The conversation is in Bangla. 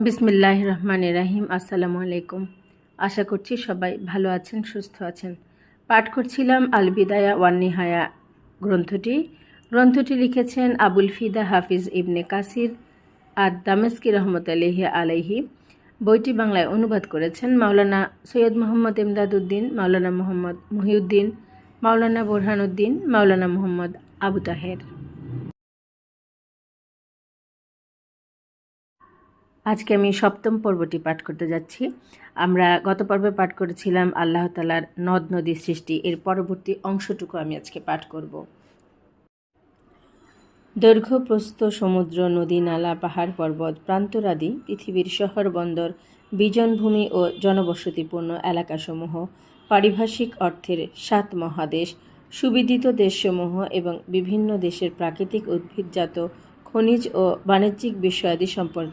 বিসমিল্লাহির রহমানির রহিম। আসসালামু আলাইকুম। আশা করছি সবাই ভালো আছেন, সুস্থ আছেন। পাঠ করছিলাম আল বিদায়া ওয়ান নিহায়া গ্রন্থটি লিখেছেন আবুল ফিদা হাফিজ ইবনে কাসির আর দামেস্কি রহমতুল্লাহি আলাইহি। বইটি বাংলায় অনুবাদ করেছেন মাওলানা সৈয়দ মোহাম্মদ ইমদাদউদ্দিন, মাওলানা মোহাম্মদ মহিউদ্দিন, মাওলানা বোরহানুদ্দিন, মাওলানা মোহাম্মদ আবু তাহের। আজকে আমি সপ্তম পর্বটি পাঠ করতে যাচ্ছি। আমরা গত পর্বে পাঠ করেছিলাম আল্লাহ তাআলার নদ নদী সৃষ্টি। এর পরবর্তী অংশটুকু আমি আজকে পাঠ করব। দৈর্ঘ্য প্রস্থ সমুদ্র, নদী, নালা, পাহাড়, পর্বত, প্রান্তরাদি, পৃথিবীর শহর, বন্দর, বিজনভূমি ও জনবসতিপূর্ণ এলাকাসমূহ, পারিভাষিক অর্থের 7 মহাদেশ, সুবিদিত দেশসমূহ এবং বিভিন্ন দেশের প্রাকৃতিক উদ্ভিদজাত খনিজ ও বাণিজ্যিক বিষয়াদি সম্পর্কে